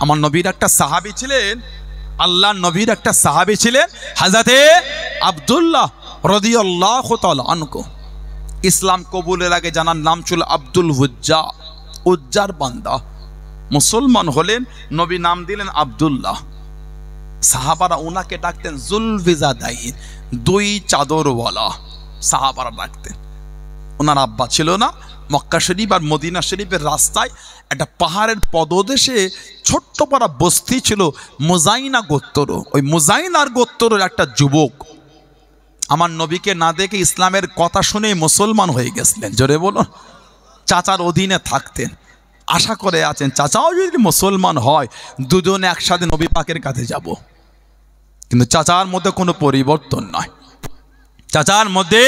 আমার নবীর একটা সাহাবী ছিলেন, আল্লাহর নবীর একটা সাহাবী ছিলেন হযরতে আব্দুল্লাহ রাদিয়াল্লাহু তাআলা আনহু। ইসলাম কবুলের আগে জানার নাম ছিল আব্দুল উজ্জা, উজ্জার বান্দা। মুসলমান হলেন, নবী নাম দিলেন আব্দুল্লাহ। সাহাবারা ওনাকে ডাকতেন জুলফিজাদাইন, দুই চাদরওয়ালা সাহাবারা ডাকতেন। ওনার আব্বা ছিল না। মক্কা শরীফ আর মদিনা শরীফের রাস্তায় একটা পাহাড়ের পদদেশে ছোট্ট পাড়া বস্তি ছিল মুজাইনা গোত্র। ওই মুজাইনার গোত্রের একটা যুবক আমার নবীকে না দেখে ইসলামের কথা শুনে মুসলমান হয়ে গেছিলেন। জোরে বলুন। চাচার অধীনে থাকতেন, আশা করে আছেন চাচাও যদি মুসলমান হয় দুজনে একসাথে নবী পাকের কাছে যাব। কিন্তু চাচার মধ্যে কোনো পরিবর্তন নয়, চাচার মধ্যে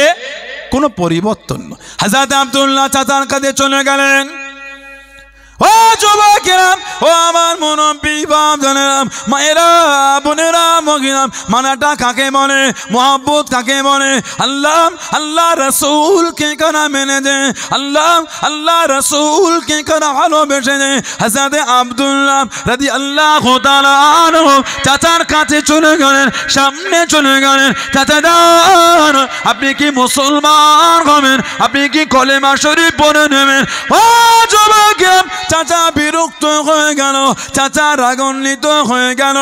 কোনো পরিবর্তন নয়। হযরত আব্দুল্লাহ চাচার কাছে চলে গেলেন। ও যুবকেরা, ও আমার মুরব্বী বাপ জানেরা, মায়েরা, বোনেরা, মহিলা, মানাটা কাকে বলে, মোহাব্বত কাকে বলে, আল্লাহ আল্লাহ রাসূলকে কারা মেনে দে, আল্লাহ আল্লাহ রাসূলকে কারা ভালোবেসে দে। হযরত আব্দুল্লাহ রাদিয়াল্লাহু তাআলা আনহু চাচার কাছে চলে গেলেন, সামনে চলে গেলেন। চাচা যান, আপনি কি মুসলমান হবেন? আপনি কি কলেমা শরীফ পড়ে নেবেন? ও যুবকেরা, চাচা বিরক্ত হয়ে গেল, চাচা রাগান্বিত হয়ে গেল।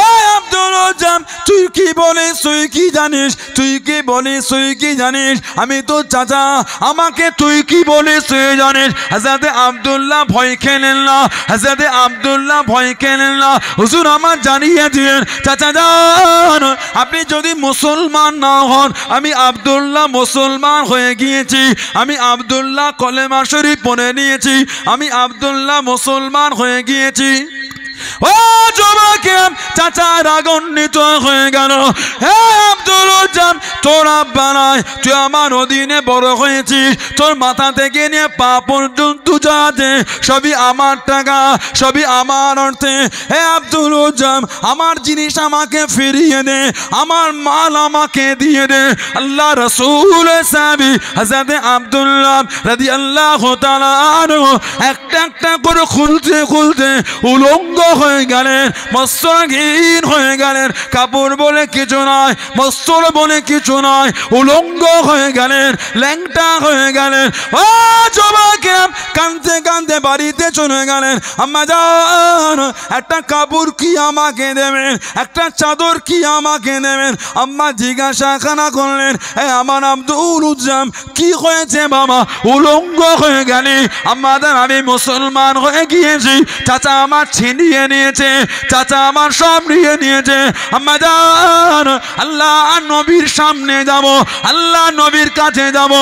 এ আব্দুল উজ্জাম, তুই কি বলিস, তুই কি জানিস, তুই কি বলিস, তুই কি জানিস? আমি তো চাচা, আমাকে তুই কি বলিস তুই জানিস? হযরত আব্দুল্লাহ ভয় খেলেন না, হযরত আব্দুল্লাহ ভয় খেলেন না। হুজুর আমার জানিয়ে দিয়েন চাচা যান, আপনি যদি মুসলমান না হন, আমি আব্দুল্লাহ মুসলমান হয়ে গিয়েছি, আমি আব্দুল্লাহ কলেমা শরীফ পড়ে নিয়েছি, আমি আব্দুল্লাহ মুসলমান হয়ে গিয়েছি। ও যুবকে, চাচা রাগান্বিত হয়ে গেল। হে আব্দুল উজ্জাম, তোর আব্বা নাই, তুই আমার অধীনে বড় হয়েছিস, তোর মাথা থেকে নিয়ে পা পর্যন্ত যাতে সবই আমার টাকা, সবই আমার অর্থে। হে আব্দুল উজ্জাম, আমার জিনিস আমাকে ফিরিয়ে দে, আমার মাল আমাকে দিয়ে দে। আল্লাহ রাসূলের সাহাবী হযরত আব্দুল্লাহ রাদিয়াল্লাহু তাআলা আনহু একটা একটা করে খুলতে খুলতে উলঙ্গ হয়ে গেলেন, বস্ত্রহীন হয়ে গেলেন। কাপড় বলে কিছু নয়, বস্ত্র বলে কিছু নয়, উলঙ্গ হয়ে গেলেন, ল্যাংটা হয়ে গেলেন। ও যুবকেরা, কাঁদতে কাঁদতে বাড়িতে চলে গেলেন। আম্মা জান, একটা কাপড় কি আমাকে দেবেন, একটা চাদর কি আমাকে দেবেন? আম্মা জিজ্ঞাসা খানা করলেন, আমার আব্দুল উজ্জাম কি হয়েছে বাবা, উলঙ্গ হয়ে গেলি? আম্মা জান, আমি মুসলমান হয়ে গিয়েছি, চাচা আমার ছিনিয়ে নিয়েছে, চাচা আমার সব নিয়ে নিয়েছে। আম্মা জান, আল্লাহ নবীর সামনে যাব, আল্লাহ নবীর কাছে যাব।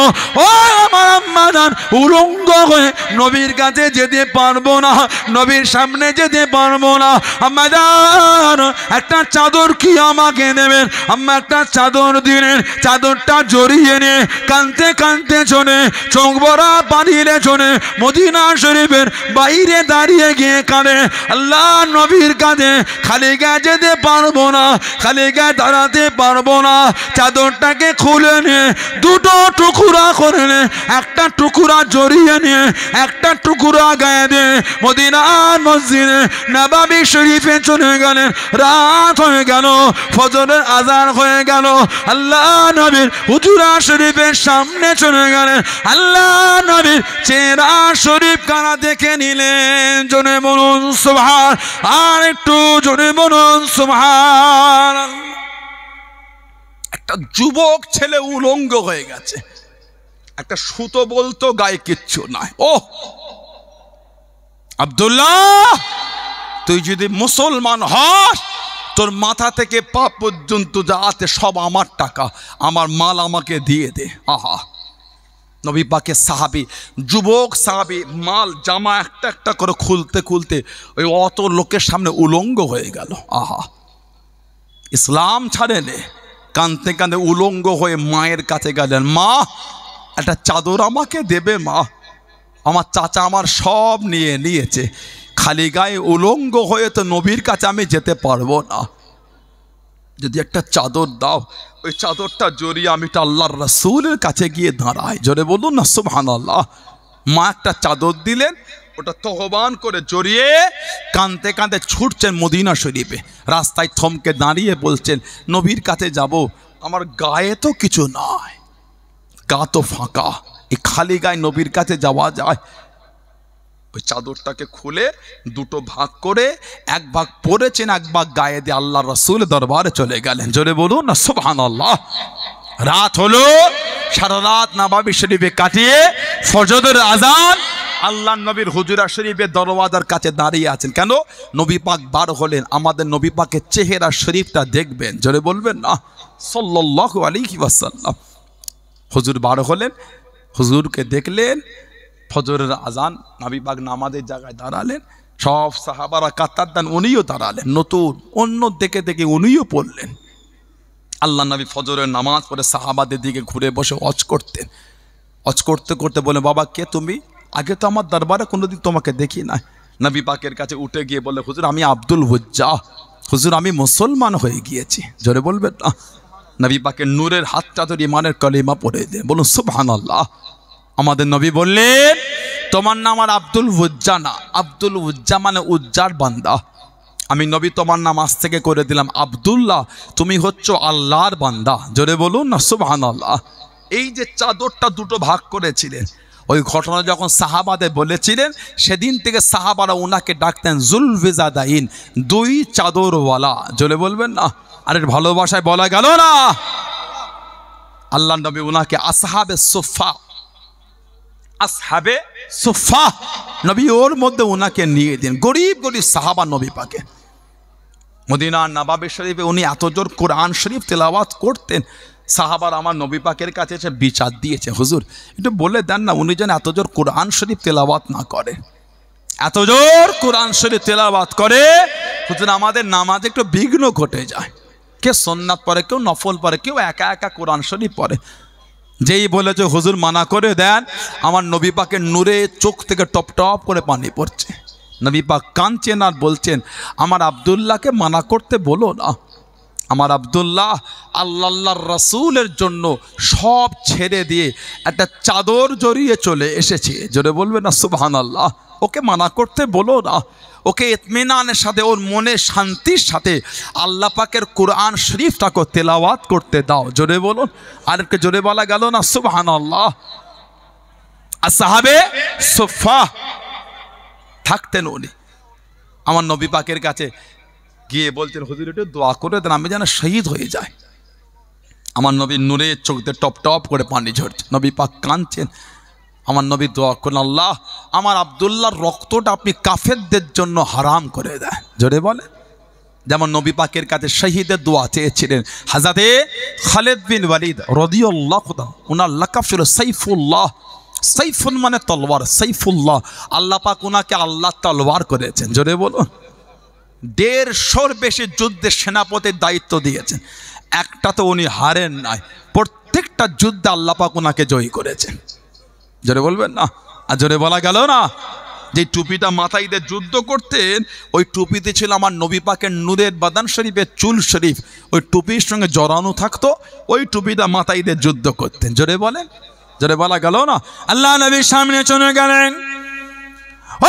ও আমার আম্মা জান, উলঙ্গ হয়ে নবীর কাছে যেতে পারবো না, নবীর সামনে যেতে পারবো না। আম্মা জান, একটা চাদর কি আমাকে দেবেন? আম্মা একটা চাদর দিলেন, চাদরটা জড়িয়ে নিয়ে কাঁদতে কাঁদতে চলে, চোখ ভরা পানিরে চলে মদিনা শরীফের বাইরে দাঁড়িয়ে গিয়ে কাঁদে। আল্লাহ নবীর কাঁধে খালি গায়ে যেতে পারবো না, খালি গায়ে দাঁড়াতে পারবো না। চাদরটাকে খুলে নিয়ে দুটো টুকরা করে নে, একটা টুকরা জড়িয়ে নিয়ে একটা টুকরা গায়ে দিয়ে মদিনার মসজিদে নববী শরীফে চলে গেলেন। রাত হয়ে গেল, ফজরের আযান হয়ে গেল। আল্লাহ নবীর হুজরা শরীফের সামনে চলে গেলেন। আল্লাহ নবীর চেহারা শরীফ কারা দেখে নিলেন? জোরে বলুন সুবহান, আর একটু জোরে বলুন সুবহান। একটা যুবক ছেলে উলঙ্গ হয়ে গেছে, একটা সুতো বলতো গায়ে কিচ্ছু নাই। ও আব্দুল্লাহ, তুই যদি মুসলমান হস, তোর মাথা থেকে পা পর্যন্ত যা আছে সব আমার টাকা, আমার মাল আমাকে দিয়ে দে। আহা, নবী পাকের সাহাবী, যুবক সাহাবী মাল জামা একটা একটা করে খুলতে খুলতে ওই অত লোকের সামনে উলঙ্গ হয়ে গেল। আহা, ইসলাম ছাড়েনে, কাঁদতে কাঁদতে উলঙ্গ হয়ে মায়ের কাছে গেলেন। মা, একটা চাদর আমাকে দেবে মা, আমার চাচা আমার সব নিয়ে নিয়েছে, খালি গায়ে উলঙ্গ হয়ে তো নবীর কাছে আমি যেতে পারবো না, যদি একটা চাদর দাও, ওই চাদরটা জড়িয়ে আমি তো আল্লাহর রাসূলের কাছে গিয়ে দাঁড়াই। জোরে বলুন না সুবহানাল্লাহ। মা একটা চাদর দিলেন, ওটা তহবান করে জড়িয়ে কাঁদতে কাঁদতে ছুটছেন মদিনা শরীফে। রাস্তায় থমকে দাঁড়িয়ে বলছেন, নবীর কাছে যাব, আমার গায়ে তো কিছু নয়, গা তো ফাঁকা, এই খালি গায়ে নবীর কাছে যাওয়া যায়? ওই চাদরটাকে খুলে দুটো ভাগ করে এক ভাগ পরেছেন, এক ভাগ গায়ে দিয়ে আল্লাহ রাসূল দরবারে চলে গেলেন। জোরে বলুন না সুবহানাল্লাহ। রাত হলো, সারা রাত নববী শরীফে কাটিয়ে ফজরের আজান আল্লাহ নবীর হুজরা শরীফের দরওয়াজার কাছে দাঁড়িয়ে আছেন। কেন? নবী পাক বার হলেন, আমাদের নবী পাকের চেহারা শরীফটা দেখবেন। জোরে বলবেন না সাল্লাল্লাহু আলাইহি ওয়াসাল্লাম। হুজুর বার হলেন, হুজুরকে দেখলেন, ফজরের আজান, নবী পাক নামাজের জায়গায় দাঁড়ালেন, সব সাহাবারা কাতার দেন, উনিও দাঁড়ালেন, নতুন অন্য দেখে দেখে উনিও পড়লেন। আল্লাহ নবী ফজরের নামাজ পড়ে সাহাবাদের দিকে ঘুরে বসে ওয়াজ করতেন। ওয়াজ করতে করতে বলে, বাবা কে তুমি? আগে তো আমার দরবারে কোনোদিন তোমাকে দেখি না। নবী পাকের কাছে উঠে গিয়ে বলে, হুজুর আমি আব্দুল হুজ্জা, হুজুর আমি মুসলমান হয়ে গিয়েছি। জোরে বলবেন না। নবী পাকের নূরের হাতটা ধরে ইমানের কলিমা পড়ে দেন, বলুন সুবহানাল্লাহ। আমাদের নবী বললেন, তোমার নাম আর আব্দুল হুজ্জা না, আব্দুল হুজ্জা মানে উজ্জার বান্দা। আমি নবী তোমার নাম আজ থেকে করে দিলাম আব্দুল্লাহ, তুমি হচ্ছ আল্লাহর বান্দা। জোরে বলুন না সুবহানাল্লাহ। এই যে চাদরটা দুটো ভাগ করেছিলেন, ওই ঘটনা যখন সাহাবাদের বলেছিলেন, সেদিন থেকে সাহাবারা ওনাকে ডাকতেন জুলফিজাদাইন, দুই চাদরওয়ালা। জোরে বলবেন না। আরে ভালোবাসায় বলা গেল না। আল্লাহ নবী ওনাকে আসহাবে সুফা, আসহাবে সুফা নবী ওর মধ্যে ওনাকে নিয়ে দিন। গরিব গরিব সাহাবা নবী পাকে মদিনার নববী শরীফে উনি এত জোর কোরআন শরীফ তেলাওয়াত করতেন, সাহাবার আমার নবী পাকের কাছে এসে বিচার দিয়েছে, হুজুর একটু বলে দেন না উনি যেন এত জোর কোরআন শরীফ তেলাওয়াত না করে, এত জোর কোরআন শরীফ তেলাওয়াত করে হুজুর আমাদের নামাজে একটু বিঘ্ন ঘটে যায়। কে সুন্নাত পড়ে, কেউ নফল পড়ে, কেউ একা একা কোরআন শরীফ পড়ে। যেই বলেছে হুজুর মানা করে দেন, আমার নবী পাকের নূরে চোখ থেকে টপ টপ করে পানি পড়ছে। নবী পাক কাঁদছেন আর বলছেন, আমার আব্দুল্লাহকে মানা করতে বলো না। আমার আব্দুল্লাহ আল্লাহর রাসূলের জন্য সব ছেড়ে দিয়ে একটা চাদর জড়িয়ে চলে এসেছে। জোরে বলবে না সুবহানাল্লাহ। ওকে মানা করতে বলো না, ওকে ইতমিনানের সাথে, ওর মনে শান্তির সাথে আল্লাহ পাকের কোরআন শরীফটাকে তেলাওয়াত করতে দাও। জোরে বলুন। আর একটু জোরে বলা গেল না সুবহানাল্লাহ। আসহাবে সুফা থাকতেন উনি। আমার নবী পাকের কাছে গিয়ে বলছেন, হুজুর একটু দোয়া করে দেন, আমি যেন শহীদ হয়ে যায়। আমার নবীর নূরে চোখ দিয়ে টপ টপ করে পানি ঝরছে, নবী পাক কাঁদছেন। আমার নবী দোয়া করেন, আল্লাহ আমার আব্দুল্লাহর রক্তটা আপনি কাফেরদের জন্য হারাম করে দেন। জোরে বলে। যেমন নবী পাকের কাছে শহীদের দোয়া চেয়েছিলেন হযরতে খালিদ বিন ওয়ালিদ রাদিয়াল্লাহু তাআলা, ওনার লাকাব ছিল সাইফুল্লাহ। সাইফুন মানে তলোয়ার, সাইফুল্লাহ। আল্লাহ পাক ওনাকে আল্লাহ তলোয়ার করেছেন। জোরে বলুন। 150 বেশি যুদ্ধের সেনাপতির দায়িত্ব দিয়েছেন, একটা তো উনি হারেন নাই, প্রত্যেকটা যুদ্ধে আল্লাহ পাক ওনাকে জয়ী করেছেন। জোরে বলবেন না। আর জোরে বলা গেল না। যে টুপিটা মাথায় দিয়ে যুদ্ধ করতেন, ওই টুপিতে ছিল আমার নবী পাকের নূরের বাদান শরীফের চুল শরীফ, ওই টুপির সঙ্গে জড়ানো থাকতো, ওই টুপিটা মাথায় দিয়ে যুদ্ধ করতেন। জোরে বলেন। জোরে বলা গেল না। আল্লাহ নবীর সামনে চলে গেলেন।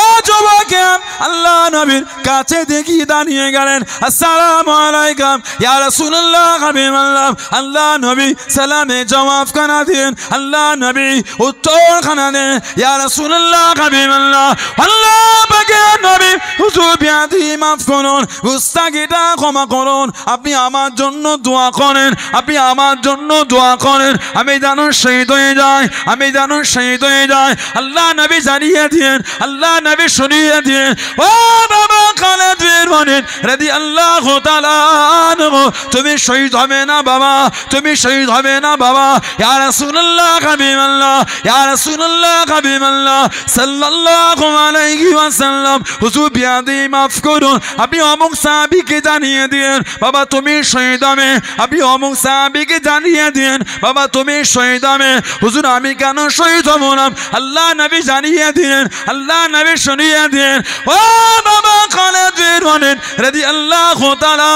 ও যুবকেরা, আল্লাহ নবীর কাছে দেখি দাঁড়িয়ে গেলেন। আসসালামু আলাইকুম ইয়া রাসূলুল্লাহ হাবিবাল্লাহ। আল্লাহ নবী সালামে জবাব খানা দেন, আল্লাহ নবী উত্তর খানা দেন, ইয়া রাসূলুল্লাহ হাবিবাল্লাহ। আল্লাহ পাকের নবী, হুজুর বিয়াদি মাফ করুন, গুস্তাখিটা ক্ষমা করুন, আপনি আমার জন্য দোয়া করেন, আপনি আমার জন্য দোয়া করেন, আমি যেন শহীদ হয়ে যাই, আমি যেন শহীদ হয়ে যাই। আল্লাহ নবী জানিয়ে দিয়েন, আল্লাহ নবী শুনিয়ে দিয়ে, ও বাবা খালিদ বিন ওয়ালিদ রাদিয়াল্লাহু তাআলা আনহু, তুমি শহীদ হবে না বাবা, তুমি শহীদ হবে না বাবা। ইয়া রাসূলুল্লাহ হাবিবাল্লাহ, ইয়া রাসূলুল্লাহ হাবিবাল্লাহ সাল্লাল্লাহু আলাইহি ওয়াসাল্লাম, হুজুর বিয়াদি মাফ করুন, আপনি অমুক সাহাবীকে জানিয়ে দিন বাবা তুমি শহীদ হবে, আপনি অমুক সাহাবীকে জানিয়ে দিন বাবা তুমি শহীদ হবে। হুজুর আমি কেন শহীদ হব না? আল্লাহ নবী জানিয়ে দিন, আল্লাহ নবী শুনিয়ে দিন, ও বাবা খালিদ বিন ওয়ালিদ রাদিয়াল্লাহু তাআলা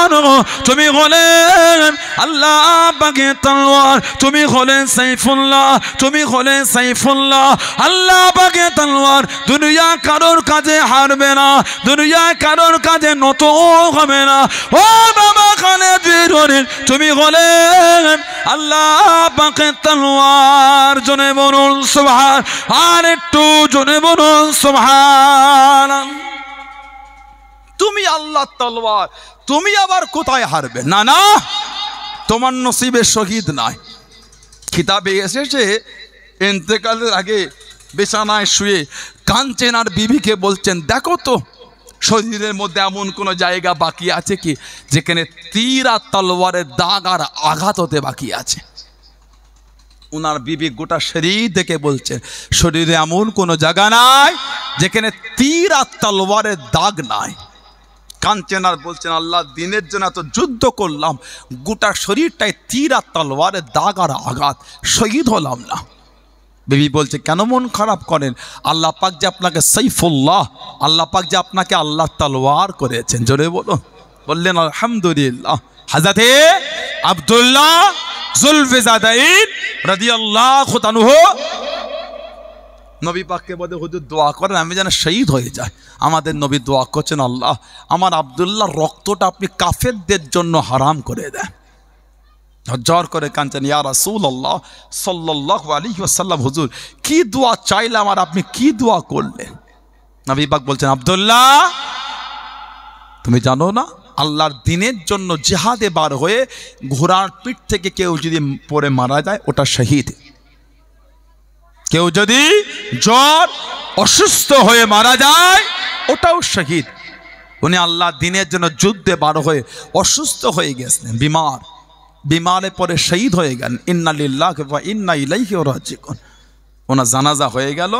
আনহু তুমি হলেন আল্লাহ পাকের তলোয়ার, তুমি হলেন সাইফুল্লাহ, তুমি হলেন সাইফুল্লাহ, আল্লাহ পাকের তলোয়ার। দুনিয়া কারোর কাছে হারবে না, দুনিয়া কারোর কাছে নত হবে না। ও বাবা খালেদ বিন তুমি হলেন আল্লাহ পাকের তলোয়ার। জনে বলুন সুবহান, আর একটু জনে বলুন সুবহান। তুমি আল্লাহ তলোয়ার, তুমি আবার কোথায় হারবে? না না, তোমার নসিবে শহীদ নাই। কিতাবে এসেছে ইন্তেকালের আগে বিছানায় শুয়ে কাঁদছেন আর বিবিকে বলছেন, দেখো তো শরীরের মধ্যে এমন কোনো জায়গা বাকি আছে কি যেখানে তীর আর তলোয়ারের দাগ আর আঘাত হতে বাকি আছে? উনার বিবি গোটা শরীর দেখে বলছেন, শরীরে এমন কোনো জায়গা নাই যেখানে তীর আর তলোয়ারের দাগ নাই। কাঁদছেন আর বলছেন, আল্লাহ দিনের জন্য এত যুদ্ধ করলাম, গোটা শরীরটায় তীর আর তলোয়ারের দাগ আর আঘাত, শহীদ হলাম না। বিবি বলছে, কেন মন খারাপ করেন? আল্লাহ পাক যে আপনাকে সাইফুল্লাহ, আল্লাহ পাক যে আপনাকে আল্লাহ তলোয়ার করেছেন। জোরে বলুন। বললেন আলহামদুলিল্লাহ। হযরতে আব্দুল্লাহ যুলফিজাদাইন রাদিয়াল্লাহু তাআলা নবী পাককে বলে, হুজুর দোয়া করেন আমি যেন শহীদ হয়ে যায়। আমাদের নবী দোয়া করছেন, আল্লাহ আমার আব্দুল্লাহর রক্তটা আপনি কাফেরদের জন্য হারাম করে দেন। ঝরঝর করে কাঁদছেন, ইয়া রাসূলুল্লাহ সাল্লাল্লাহু আলাইহি ওয়াসাল্লাম, হুজুর কি দোয়া চাইলাম আর আপনি কি দোয়া করলেন? নবী পাক বলছেন, আব্দুল্লাহ তুমি জানো না আল্লাহর দ্বীনের জন্য জিহাদে বার হয়ে ঘোড়ার পিঠ থেকে কেউ যদি পড়ে মারা যায় ওটা শহীদ। কেউ যদি জ্বর অসুস্থ হয়ে মারা যায় ওটাও শহীদ। উনি আল্লাহর দ্বীনের জন্য যুদ্ধে বার হয়ে অসুস্থ হয়ে গেছেন, বিমারে পরে শহীদ হয়ে গেলেন। ইন্না লিল্লাহি ওয়া ইন্না ইলাইহি রাজিউন। ওনার জানাজা হয়ে গেল,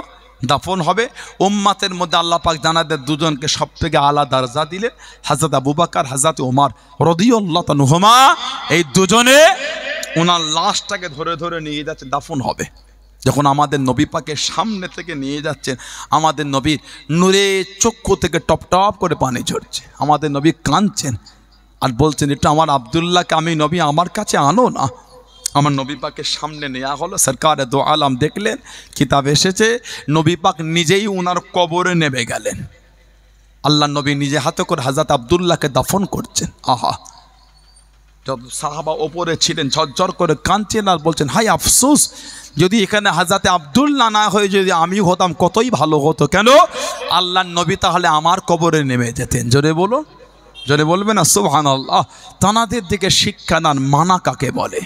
দাফন হবে। উম্মাতের মধ্যে আল্লাহ পাক জানাদের দুজনকে সব থেকে আলা দরজা দিলেন, হযরত আবু বকর, হযরত ওমর রাদিয়াল্লাহু আনহুমা। এই দুজনে ওনার লাশটাকে ধরে ধরে নিয়ে যাচ্ছে, দাফন হবে। যখন আমাদের নবী পাকের সামনে থেকে নিয়ে যাচ্ছেন, আমাদের নবীর নূরে চক্ষু থেকে টপ টপ করে পানি ঝরছে। আমাদের নবী কাঁদছেন আর বলছেন, এটা আমার আব্দুল্লাহকে আমি নবী আমার কাছে আনো না। আমার নবী পাকের সামনে নেওয়া হলো। সরকারে দো আলম দেখলেন, কিতাব এসেছে নবী পাক নিজেই ওনার কবরে নেমে গেলেন। আল্লাহ নবী নিজে হাতে করে হযরত আব্দুল্লাহকে দাফন করছেন। আহা, যত সাহাবা ওপরে ছিলেন ঝরঝর করে কাঁদছেন আর বলছেন, হাই আফসোস, যদি এখানে হযরত আব্দুল্লাহ না হয়ে যদি আমি হতাম কতই ভালো হতো। কেন? আল্লাহর নবী তাহলে আমার কবরে নেমে যেতেন। জোরে বলো, জোরে বলবে না সুবহানাল্লাহ। তানাদের দিকে শিক্ষা দান মানা কাকে বলে,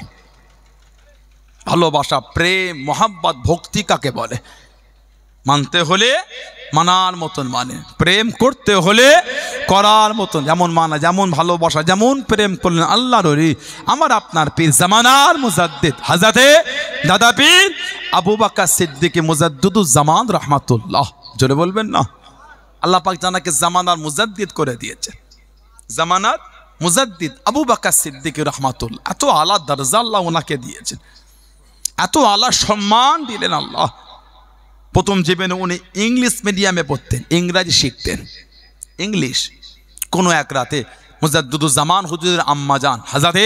ভালোবাসা, প্রেম, মোহাব্বত, ভক্তি কাকে বলে। মানতে হলে মানার মতন মানে, প্রেম করতে হলে করার মতন। যেমন মানা, যেমন ভালোবাসা, যেমন প্রেম করলেন আল্লাহর ওলি আমার আপনার পীর জামানার মুজাদ্দিদ হযরতে দাদা পীর আবু বকর সিদ্দিক মুজাদ্দিদুজ জামান রাহমাতুল্লাহ। জোরে বলবেন না। আল্লাহ পাক জানাকে জামানার মুজাদ্দিদ করে দিয়েছে। জামানার মুজাদ্দিদ আবু বকর সিদ্দিক রাহমাতুল্লাহ। এত আলা দরজা আল্লাহ ওনাকে দিয়েছেন, এত আলা সম্মান দিলেন আল্লাহ। প্রথম জীবনে উনি ইংলিশ মিডিয়ামে পড়তেন, ইংরাজি শিখতেন, ইংলিশ। কোনো এক রাতে মুজাদ্দিদুজ জামান হুজুরের আম্মা জান হযরতে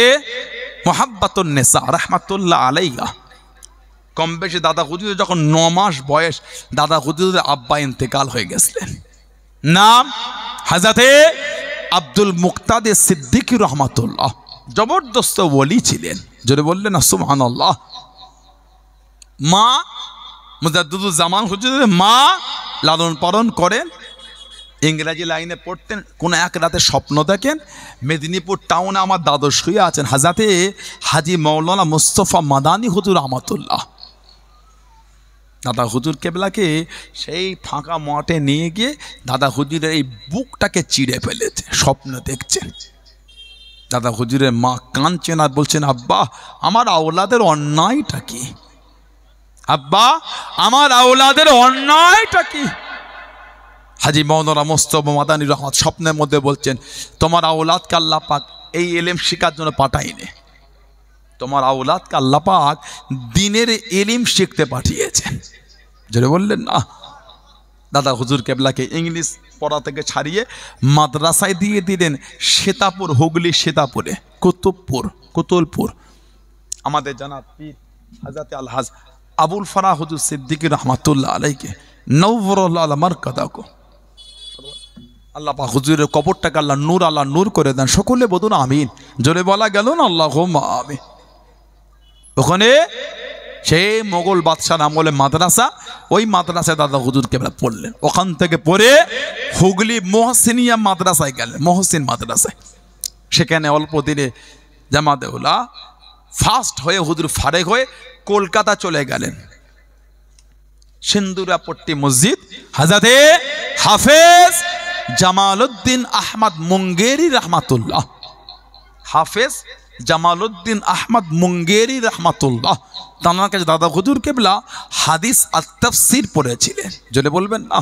মুহাব্বাতুন নিসা রাহমাতুল্লাহ আলাইহা, কম বেশি দাদা হুজুরের যখন 9 মাস বয়স, দাদা হুজুরের আব্বা ইন্তেকাল হয়ে গেছিলেন। নাম হযরতে আব্দুল মুক্তাদির সিদ্দিক রহমাতুল্লাহ। জবরদস্ত ওলি ছিলেন। জোরে বললেন না সুবহানাল্লাহ। মা মুজাদ্দিদুজ জামান হুজুরের মা লালন পালন করেন, ইংরেজি লাইনে পড়তেন। কোন এক রাতে স্বপ্ন দেখেন মেদিনীপুর টাউনে আমার দাদু শুয়ে আছেন, হযরতে হাজী মাওলানা মুস্তাফা মাদানী হুজুর রহমাতুল্লাহ। দাদা হুজুর কেবলাকে সেই ফাঁকা মাঠে নিয়ে গিয়ে দাদা হুজুরের এই বুকটাকে চিড়ে ফেলেছে, স্বপ্ন দেখছেন। দাদা হুজুরের মা কাঁদছেন আর বলছেন, আব্বা আমার আওলাদের অন্যায়টা কি? আব্বা আমার আওলাদের অন্যায়টা কি? হাজী মাওলানা মুস্তাফা মাদানী রহমত স্বপ্নের মধ্যে বলছেন, তোমার আওলাদকে আল্লাহ পাক এই ইলম শেখার জন্য পাঠায়নি, তোমার আওলাদকে আল্লাহ পাক দ্বীনের ইলম শিখতে পাঠিয়েছেন। জোরে বললেন না। দাদা হুজুর কেবলাকে ইংলিশ পড়া থেকে ছাড়িয়ে মাদ্রাসায় দিয়ে দিলেন শ্বেতাপুর, হুগলি শ্বেতাপুরে, কুতুলপুর। আমাদের জানাত পীর হযরত আলহাজ আবুল ফারাহ হুজুর সিদ্দিকী রহমাতুল্লাহ আলাইকে নওয়ারুল্লাহ মারকাদাকো, আল্লাহ পাক হুজুরের কবরটাকে আল্লাহ নূর করে দেন। সকলে বলুন আমিন। জোরে বলা গেল না আল্লাহুম্মা আমিন। ওখানে সেই মোগল বাদশার আমলে মাদ্রাসা, ওই মাদ্রাসায় দাদা হুজুর কেবলা পড়লেন। ওখান থেকে পড়ে হুগলি মহসিনিয়া মাদ্রাসায় গেলেন, মহসিন মাদ্রাসায়। সেখানে অল্প দিনে জামাতেউলা ফার্স্ট হয়ে হুজুর ফারেক হয়ে কলকাতা চলে গেলেন। সিন্দুরাপট্টি মসজিদ হযরতে হাফেজ জামালউদ্দিন আহমদ মুঙ্গেরি রহমাতুল্লাহ, হাফেজ জামালউদ্দিন আহমদ মুঙ্গেরি রহমাতুল্লাহ, তার কাছে দাদা হুজুর কেবলা হাদিস আর তাফসীর পড়েছিলেন। জোরে বলবেন না।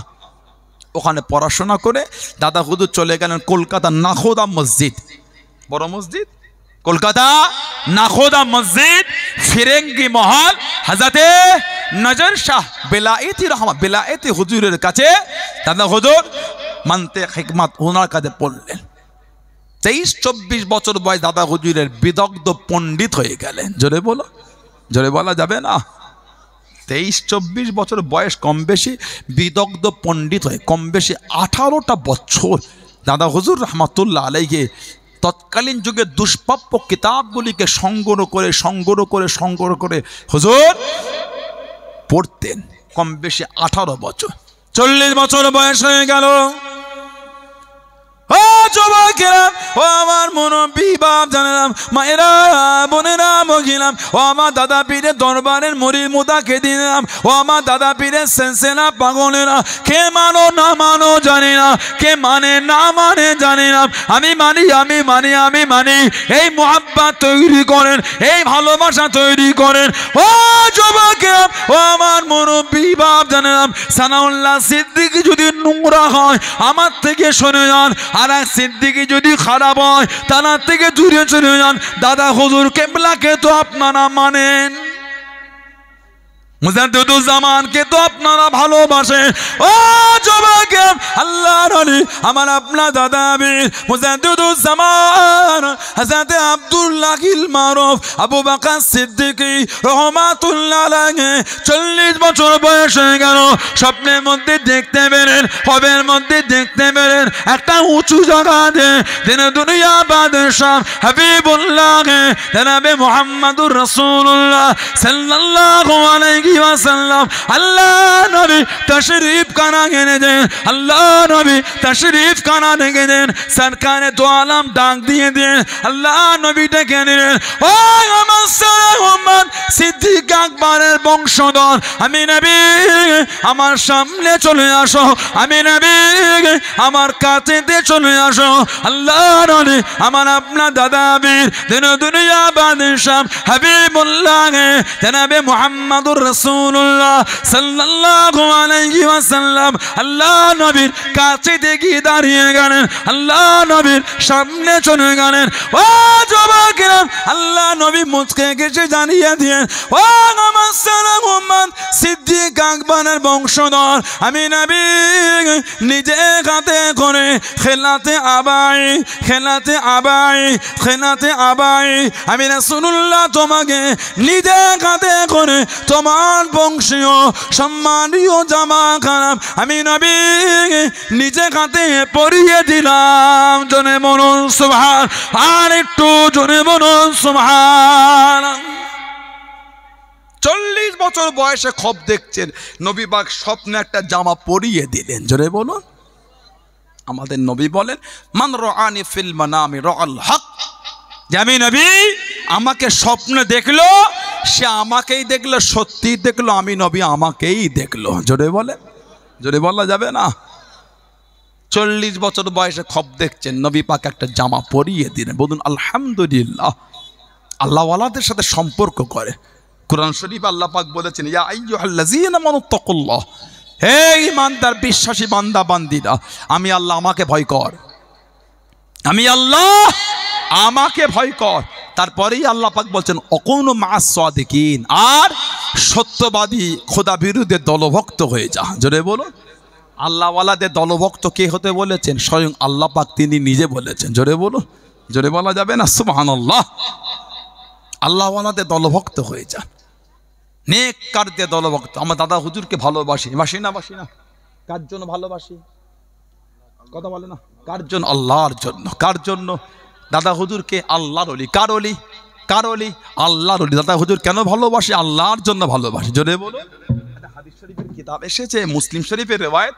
ওখানে পড়াশোনা করে দাদা হুজুর চলে গেলেন কলকাতা নাখোদা মসজিদ, বড় মসজিদ কলকাতা নাখোদা মসজিদ, ফিরেঙ্গি মহল, হযরতে নজর শাহ বেলায়েতি হুজুরের কাছে দাদা হুজুর মানতে হিকমত ওনার কাছে পড়লেন। 23-24 বছর বয়স দাদা হুজুরের বিদগ্ধ পণ্ডিত হয়ে গেলেন। জোরে বলো, জোরে বলা যাবে না। 23-24 বছর বয়স, কম বেশি বিদগ্ধ পণ্ডিত হয়ে কম বেশি 18টা বছর দাদা হুজুর রহমাতুল্লাহ আলাইহি তৎকালীন যুগে দুষ্প্রাপ্য কিতাবগুলিকে সংগ্রহ করে হুজুর পড়তেন। কম বেশি 18 বছর। 40 বছর বয়স হয়ে গেল। ও যুবকেরা, ও আমার মুরব্বী বাপ জানেরাম, মায়েরা, বোনেরা, মহিলাম, ও আমার দাদা পীরের দরবারের মুরিদ মুদাকে দিলাম, ও আমার দাদা পীরের সেনসেনা পাগলেরা, কে মানো না মানো জানি না, কে মানে না মানে জানি না, আমি মানি। এই মুহাব্বত তৈরি করেন, এই ভালোবাসা তৈরি করেন। ও যুবকেরা, ও আমার মুরব্বী বাপ জানেরাম, সানাউল্লাহ সিদ্দিকী যদি নোংরা হয় আমার থেকে শুনে যান, আর এক সিদ্দিকী যদি খারাপ হয় তার থেকে দূরে চলে যান। দাদা হুজুর কেবলাকে তো আপনারা মানেন, মুজাদ্দিদুজ্জামানকে তো আপনারা ভালোবাসেন। ও যুবক, আল্লাহর ওলি আমার আপনার দাদা আমির মুজাদ্দিদুজ্জামান হযরত আব্দুল্লাহিল মারুফ আবু বকর সিদ্দিকী রহমাতুল্লাহ আলাইহি 40 বছর বয়স হয়ে গেল। স্বপ্নের মধ্যে দেখতে পেলেন, হবের মধ্যে দেখতে পেলেন একটা উঁচু জায়গাতে দিন দুনিয়া বাদশাহ হাবিবুল্লাহ জনাবে মুহাম্মদুর রাসূলুল্লাহ সাল্লাল্লাহু আলাইহি ওয়াসাল্লাম আল্লাহ নবী তশরিফ খানা এনে দেন, আল্লাহ নবী তশরিফ খানা এনে দেন। সরকারে দো আলম ডাক দিয়ে দেন, আল্লাহ নবী ডেকে নিলেন। ও আমার সালাম সিদ্দিক আকবরের বংশধর, আমি নবী আমার সামনে চলে আসো, আমি নবী আমার কাছেতে চলে আসো। আল্লাহ নবী আমার আপনার দাদা আমির দিন দুনিয়া বাদশাহ হাবিবুল্লাহ জনাবে মুহাম্মদুর রাসূলুল্লাহ সাল্লাল্লাহু আলাইহি ওয়াসাল্লাম আল্লাহ নবীর কাছে দেখি দাঁড়িয়ে গেলেন, আল্লাহ নবীর সামনে চলে গেলেন। ও যুবকেরা, আল্লাহ নবী মুচকে গেছে জানিয়ে দিয়ে, ও আমার সালাম সিদ্দিক আকবরের বংশধর, আমি নবী নিজে হাতে করে খেলাতে আবাই আমি রাসূলুল্লাহ তোমাকে নিজে হাতে করে তোমার বংশীয় সম্মানীয় জামা খারাপ আমি নবী নিজে হাতে পরিয়ে দিলাম। জনে বলুন সুবহান, আর একটু জনে বলুন সুবহান। 40 বছর বয়সে খব দেখছেন, নবী পাক স্বপ্নে একটা জামা পরিয়ে দিলেন। জোরে বলুন। আমাদের নবী বলেন, মান রাআনি ফিল মানামি রাআল হক, যে আমি নবী আমাকে স্বপ্নে দেখলো সে আমাকেই দেখলো, সত্যি দেখলো, আমি নবী আমাকেই দেখলো। জোরে বলে, জোরে বলা যাবে না। 40 বছর বয়সে খব দেখছেন, নবী পাক একটা জামা পরিয়ে দিলেন। বলুন আলহামদুলিল্লাহ। আল্লাহওয়ালাদের সাথে সম্পর্ক করে। কুরআন শরীফ আল্লাহ পাক বলেছেন, ইয়া আইয়ুহাল্লাযীনা আমানুত্তাকুল্লাহ, হে ঈমানদার বিশ্বাসী বান্দা বান্দীরা, আমি আল্লাহ আমাকে ভয় কর, আমি আল্লাহ আমাকে ভয় কর। তারপরেই আল্লাহ পাক বলছেন অকুনু মা'আস সাদিকিন, আর সত্যবাদী খোদা বিরুদ্ধে দলভক্ত হয়ে যা। জোরে বলো। আল্লাহওয়ালাদের দলভক্ত কে হতে বলেছেন? স্বয়ং আল্লাহ পাক তিনি নিজে বলেছেন। জোরে বলো, জোরে বলা যাবে না সুবহানাল্লাহ। আল্লাহওয়ালাদের দলভক্ত হয়ে যান, নেককারদের দলভক্ত। আমার দাদা হুজুরকে ভালোবাসি, বাসি না বাসি না? কার জন্য ভালোবাসি? কথা বলে না। কার জন্য? আল্লাহর জন্য। কার জন্য? দাদা হুজুরকে আল্লাহর ওলি। কার ওলি? কার ওলি? আল্লাহর ওলি। দাদা হুজুর কেন ভালোবাসি? আল্লাহর জন্য ভালোবাসি। জোরে বলো। একটা হাদিস শরীফের কিতাব এসেছে, মুসলিম শরীফের রিওয়ায়াত,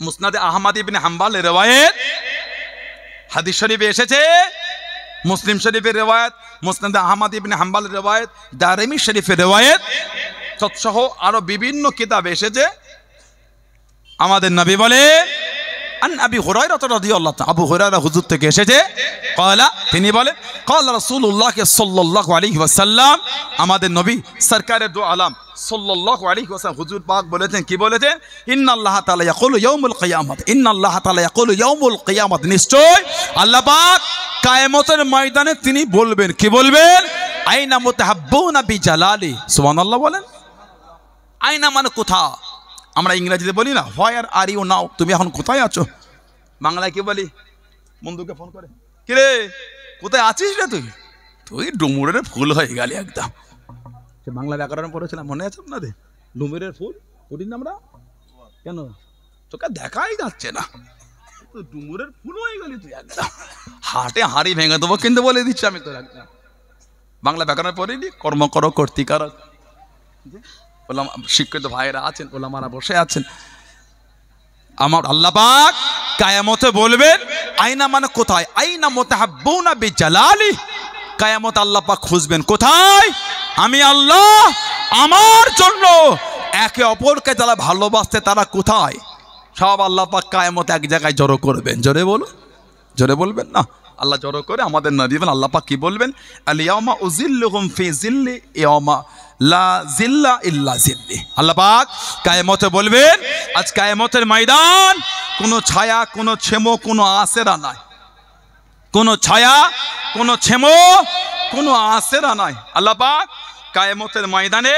মুসনাদে আহমদ ইবনে হাম্বলের রিওয়ায়াত। হাদিস শরীফে এসেছে, মুসলিম শরীফের রিওয়ায়াত, মুসনাদে আহমদ ইবনে হাম্বলের রিওয়ায়াত, দারিমি শরীফের রিওয়ায়াত সহ আরো বিভিন্ন কিতাবে এসেছে। আমাদের নবী বলে আন আবি হুরায়রা রাদিয়াল্লাহু তাআলা, আবু হুরায়রা হুজুর থেকে এসেছে, ক্বালা তিনি বলেন ক্বালা রাসূলুল্লাহ সাল্লাল্লাহু আলাইহি ওয়াসাল্লাম, আমাদের নবী সরকারে দু আলম সাল্লাল্লাহু আলাইহি ওয়াসাল্লাম হুজুর পাক বলেছেন, কি বলেছেন? ইন্নাল্লাহ তাআলা ইয়াকুলু ইয়াউমুল কিয়ামাত, ইন্নাল্লাহ তাআলা ইয়াকুলু ইয়াউমুল কিয়ামাত, নিশ্চয় আল্লাহ পাক কিয়ামতের ময়দানে তিনি বলবেন, কি বলবেন? আইনা মুতাহাব্বুনা বিজালালি। সুবহানাল্লাহ বলেন। আইনা মানে কোথা? আমরা ইংরেজিতে বলি না হোয়ার আর ইউ নাও, তুমি এখন কোথায় আছো? বাংলায় কি বলি? বন্ধুকে ফোন করে, কিরে কোথায় আছিস রে তুই? তুই ডুমুরের ফুল হয়ে গেলি একদম। সে বাংলা ব্যাকরণ পড়েছিলাম, মনে আছে আপনাদের? ডুমুরের ফুল পড়ি না আমরা? কেন? তোকে দেখাই যাচ্ছে না, ডুমুরের ফুল হয়ে গেলি তুই একদম। হাটে হাড়ি ভেঙে দেবো কিন্তু বলে দিচ্ছি আমি তোর একদম। বাংলা ব্যাকরণ পড়িনি, কর্ম করো কর্তিকার। শিক্ষিত ভাইয়েরা আছেন, ওলামারা বসে আছেন। আমার আল্লাহ পাক কিয়ামতে বলবেন, আইনা মানে কোথায়? আইনা মুতাহাব্বুনা বিজালালি। কিয়ামত আল্লাহ পাক খুঁজবেন, কোথায়? আমি আল্লাহ আমার জন্য একে অপরকে যারা ভালোবাসতে তারা কোথায়? সব আল্লাহ পাক কিয়ামতে এক জায়গায় জড়ো করবেন। জোরে বলো, জোরে বলবেন না। আল্লাহ জড়ো করে আমাদের নবী বলেন, আল্লাহ পাক কি বলবেন? আল ইয়াউমা উযিল্লুহুম ফি যিল্লি ইয়াউমা লা জিল্লা ইল্লা জিল্লি। আল্লাহ পাক কিয়ামতে বলবেন, আজ কিয়ামতের ময়দান কোনো ছায়া, কোনো ছেমো, কোনো আশেরা নাই। কোনো ছায়া, কোনো ছেমো, কোনো আশেরা নাই। আল্লাহ পাক কিয়ামতের ময়দানে,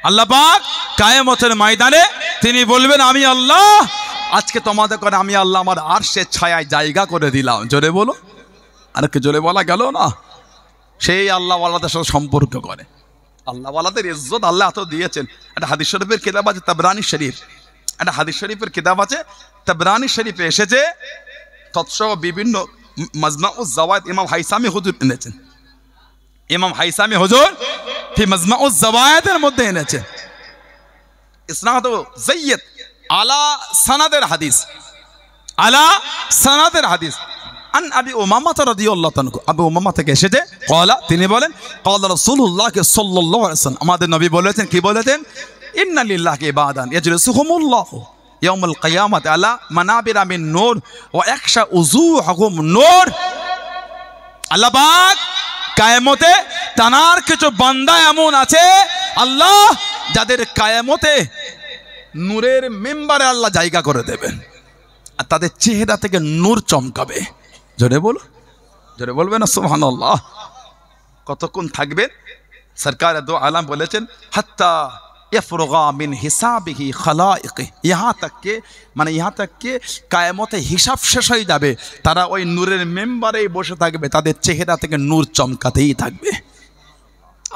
আল্লাহ পাক কিয়ামতের ময়দানে তিনি বলবেন, আমি আল্লাহ আজকে তোমাদের করে আমি আল্লাহ আমার আরশের ছায়ায় জায়গা করে দিলাম। জোরে বলো, আর কি জোরে বলা গেল না? সেই আল্লাহ ওয়ালাদের সাথে সম্পর্ক করে। আল্লাহ ওয়ালাদের ইজ্জত আল্লাহ এত দিয়েছেন। একটা হাদিস শরীফের কিতাব আছে তাবরানি শরীফ, একটা হাদিস শরীফের কিতাব আছে তাবরানি শরীফে এসেছে, তৎসহ বিভিন্ন মাজমাউজ জাওয়ায়েদ ইমাম হাইসামি হুজুর এনেছেন। ইমাম হাইসামি হুজুর ফি মাজমাউজ জাওয়ায়েদের মধ্যে এনেছেন। ইসনাদ যায়্যিদ আলা সানাদের হাদিস, আলা সানাদের হাদিস। আন আবি উমামা রাদিয়াল্লাহু তাআলা, আবু উমামা থেকে এসেছে, ক্বালা তিনি বলেন ক্বালা রাসূলুল্লাহ সাল্লাল্লাহু আলাইহি ওয়াসাল্লাম, আমাদের নবী বলেছেন, কি বলেছেন? ইন্না লিল্লাহি ইবাদান ইয়াজলিসুহুমুল্লাহু ইয়াউমুল কিয়ামাতি আলা মানাবিরা মিন নূর ওয়া ইয়াখশা উযুহুহুম নূর। আল্লাহ পাক কিয়ামতে তানার কিছু বান্দা এমন আছে আল্লাহ যাদের কিয়ামতে নূরের মেম্বারে আল্লাহ জায়গা করে দেবেন, আর তাদের চেহারা থেকে নূর চমকাবে। জোরে বলো, জোরে বলবে না সুবহানাল্লাহ। কতক্ষণ থাকবেন? সরকার দো আলম বলেছেন, হাত্তা ইয়াফরুগা মিন হিসাবিহি খালাইকি, ইহা তক কে কিয়ামতে হিসাব শেষ হয়ে যাবে, তারা ওই নূরের মেম্বারেই বসে থাকবে, তাদের চেহারা থেকে নূর চমকাতেই থাকবে।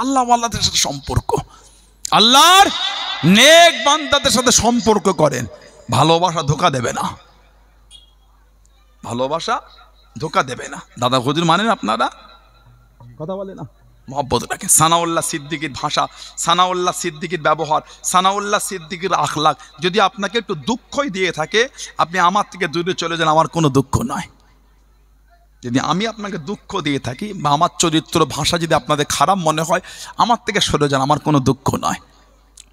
আল্লাহ ওয়ালাদের সাথে সম্পর্ক, আল্লাহর নেক বান্দাদের সাথে সম্পর্ক করেন। ভালোবাসা ধোঁকা দেবে না, ভালোবাসা ধোঁকা দেবে না। দাদা হুজুর মানেন আপনারা? কথা বলে না, মহব্বত রাখেন। সানাউল্লাহ সিদ্দিকীর ভাষা, সানাউল্লাহ সিদ্দিকীর ব্যবহার, সানাউল্লাহ সিদ্দিকীর আখলাক যদি আপনাকে একটু দুঃখই দিয়ে থাকে, আপনি আমার থেকে দূরে চলে যান, আমার কোনো দুঃখ নয়। যদি আমি আপনাকে দুঃখ দিয়ে থাকি বা আমার চরিত্র ভাষা যদি আপনাদের খারাপ মনে হয়, আমার থেকে সরে যান, আমার কোনো দুঃখ নয়।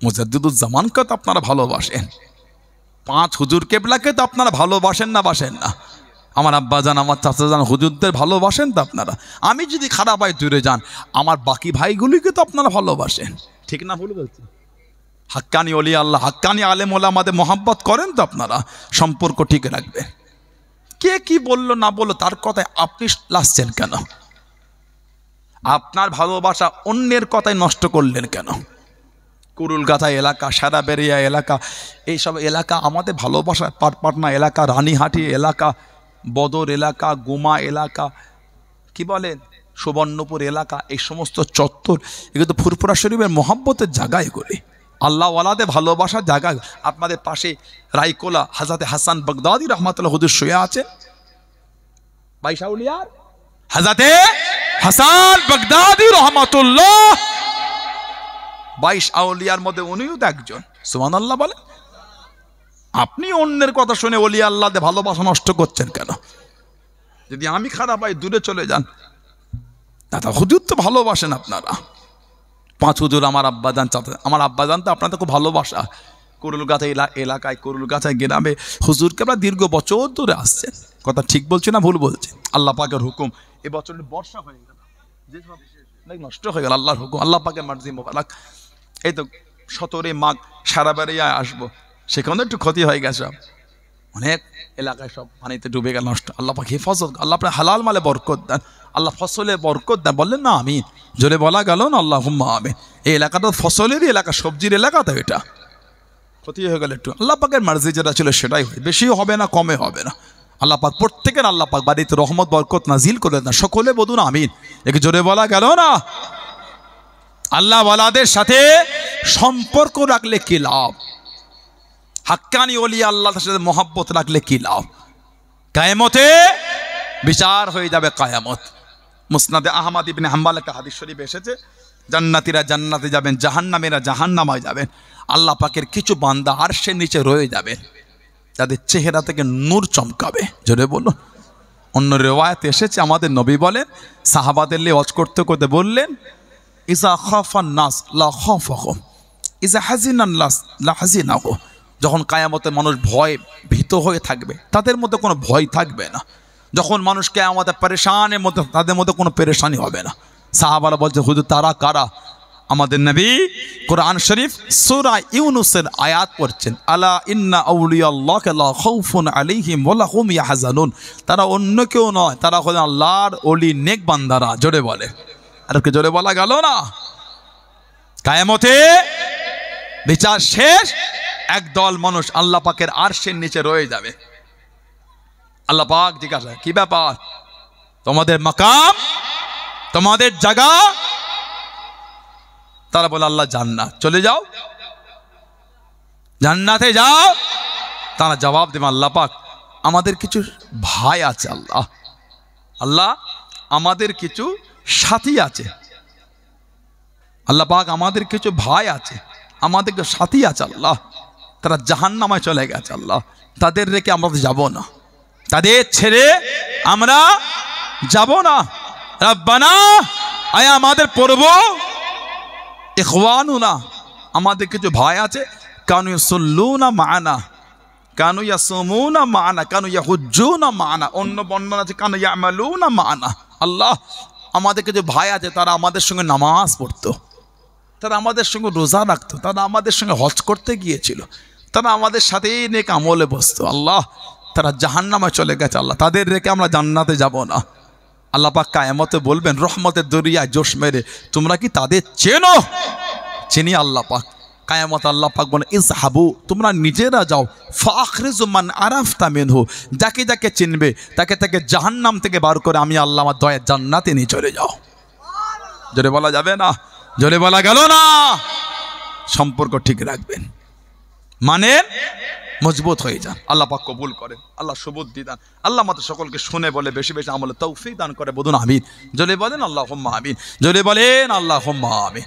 মুজাদ্দিদুজ্জামানকে তো আপনারা ভালোবাসেন, পাঁচ হুজুর কেবলাকে তো আপনারা ভালোবাসেন না, বাসেন না? আমার আব্বাজান, আমার চাচাজান হুজুরদের ভালোবাসেন তো আপনারা। আমি যদি খারাপ হয় দূরে যান, আমার বাকি ভাইগুলিকে তো আপনারা ভালোবাসেন, ঠিক না? ভুল বলছি? হাক্কানি ওলি আল্লাহ, হাক্কানি আলেম ওলামাদের মহাব্বত করেন তো আপনারা, সম্পর্ক ঠিক রাখবেন। কে কি বললো না বললো তার কথায় আপনি লাসছেন কেন? আপনার ভালোবাসা অন্যের কথায় নষ্ট করলেন কেন? কুরুলগাছা এলাকা, সারাবেরিয়া এলাকা, এইসব এলাকা আমাদের ভালোবাসার পাটনা এলাকা, রানীহাটি এলাকা, বদর এলাকা, গোমা এলাকা, কি বলেন সুবর্ণপুর এলাকা, এই সমস্ত চত্বর এগুলো তো ফুরফুরা শরীফের মহব্বতের জায়গা, এগুলি আল্লাহওয়ালাদের ভালোবাসার জায়গা। আপনাদের পাশে রায়কোলা হযরতে হাসান বাগদাদি রহমাতুল্লাহ হুজুর শুয়ে আছে, বাইশাউলিয়ার হযরতে হাসান বাগদাদি রহমাতুল্লাহ 22 আউলিয়ার মধ্যে উনিও তো একজন। সুবহানাল্লাহ বলেন। আপনি অন্যের কথা শুনে ওলি আল্লাহদের ভালোবাসা নষ্ট করছেন কেন? যদি আমি খারাপ হয় দূরে চলে যান। দাদা হুজুর তো ভালোবাসেন আপনারা, 5 হুজুর আমার আব্বাজান, আমার আব্বাজান তো আপনাদের খুব ভালোবাসা। কুরুলগাছা এলাকায়, কুরুলগাছায় গ্রামে হুজুরকে আমরা দীর্ঘ বছর ধরে আসছেন। কথা ঠিক বলছি না ভুল বলছি? আল্লাহ পাকের হুকুম এবছর বর্ষা হয়ে গেল, নষ্ট হয়ে গেল, আল্লাহর হুকুম, আল্লাহ পাকের মার্জি মোবারক। এই তো 17 মাঘ সারাবাড়িয়ায় আসবো, সেখানে একটু ক্ষতি হয়ে গেছে, অনেক এলাকায় সব পানিতে ডুবে গেল, নষ্ট। আল্লাহ পাক হেফাজত, আল্লাহ আপনার হালাল মালে বরকত দেন, আল্লাহ ফসলে বরকত দেন। বললেন না আমিন, জোরে বলা গেল না আল্লাহুম্মা আমিন। এই এলাকাটা ফসলেরই এলাকা, সবজির এলাকা, তো এটা ক্ষতি হয়ে গেল একটু। আল্লাহ পাকের মার্জি যেটা ছিল সেটাই হয়, বেশিও হবে না কমে হবে না। আল্লাহ পাক প্রত্যেকের আল্লাহ পাক বাড়িতে রহমত বরকত নাজিল করে দেন, সকলে বলুন আমিন। একে জোরে বলা গেল না। আল্লাহ ওয়ালাদের সাথে সম্পর্ক রাখলে কি লাভ? হাক্কানি ওলি আল্লাহর সাথে মহব্বত রাখলে কি লাভ? কায়ামতে বিচার হয়ে যাবে, কায়ামত। মুসনাদে আহমদ ইবনে হাম্বল একটা হাদিস শরীফ এসেছে, জান্নাতীরা জান্নাতে যাবেন, জাহান্নামীরা জাহান্নামে যাবেন। আল্লাহ পাকের কিছু বান্দা আরশের নিচে রয়ে যাবে, তাদের চেহারা থেকে নূর চমকাবে। জোরে বলুন। অন্য রিওয়ায়াত এসেছে, আমাদের নবী বলেন সাহাবাদের লিয়ে ওয়াজ করতে করতে বললেন, ইজা খাফান নাস লা খাফাহুম, ইজা হাজিনান নাস লা হাজিনাহু। যখন কায়ামতে মানুষ ভয় ভীত হয়ে থাকবে, তাদের মধ্যে কোনো ভয় থাকবে না। যখন মানুষ কিয়ামতে পরেশানের মধ্যে, তাদের মধ্যে কোনো পেরেশানি হবে না। সাহাবারা বলছে হুজুর তারা কারা? আমাদের নবী কোরআন শরীফ সূরা ইউনূসের আয়াত পড়ছেন, আলা ইন্না আউলিয়াল্লাহি লা খাউফুন আলাইহিম ওয়া লা হুম ইয়াহজানুন। তারা অন্য কেউ নয়, তারা হলেন আল্লাহর ওলি নেক বান্দারা। জোরে বলে, আর কি জোরে বলা গেল না? কিয়ামতে বিচার শেষ, একদল মানুষ আল্লাহ পাকের আরশের নিচে রয়ে যাবে। আল্লাহ পাক জিজ্ঞাসা, কি ব্যাপার? তোমাদের মাকাম, তোমাদের জায়গা? তারা বলে আল্লাহ জান্নাত, চলে যাও, জান্নাতে যাও। তারা জবাব দেবে, আল্লাহ পাক আমাদের কিছু ভাই আছে, আল্লাহ আল্লাহ আমাদের কিছু সাথী আছে, আল্লাহ পাক আমাদের কিছু ভাই আছে, আমাদের কিছু সাথী আছে, আল্লাহ তারা জাহান্নামে চলে গেছে, আল্লাহ তাদের রেখে আমরা যাব না, তাদের ছেড়ে আমরা যাব না। রব্বানা, আয় আমাদের পূর্ব ইখওয়ানুনা, আমাদের কিছু ভাই আছে, কানু ইয়াসুল্লুনা মা'ানা, কানু ইয়াসুমুনা মা'ানা, কানু ইয়াহুজ্জুনা মা'ানা, অন্য বর্ণনা আছে কানু ইয়ামালুনা মা'ানা। আল্লাহ আমাদের কিছু ভাই আছে, তারা আমাদের সঙ্গে নামাজ পড়তো, তারা আমাদের সঙ্গে রোজা রাখতো, তারা আমাদের সঙ্গে হজ করতে গিয়েছিল, তারা আমাদের সাথেই নেক আমলে বসতো। আল্লাহ তারা জাহান্নামে চলে গেছে, আল্লাহ তাদের রেখে আমরা জান্নাতে যাব না। আল্লাহ পাক কিয়ামতে বলবেন রহমতের দরিয়ায় জোশ মেরে, তোমরা কি তাদের চেনো? চিনি আল্লাহ পাক। কিয়ামত আল্লাহ পাক বলেন, ইজহাবু, তোমরা নিজেরা যাও, ফাখরিজু মান আরাফতা মিনহু, যাকে যাকে চিনবে তাকে তাকে জাহান্নাম থেকে বার করে আমি আল্লাহ আমার দয়ার জান্নাতে নিয়ে চলে যাও। জোরে বলা যাবে না? জোরে বলা গেল না? সম্পর্ক ঠিক রাখবেন, মানে মজবুত হয়ে যান। আল্লাহ পাক কবুল করেন, আল্লাহ সুবুদ্ধি দান। আল্লাহ আমাদের সকলকে শুনে বলে বেশি বেশি আমলে তৌফিক দান করে। বলুন আমিন। জোরে বলেন আল্লাহুম্মা আমিন। জোরে বলেন আল্লাহুম্মা আমিন।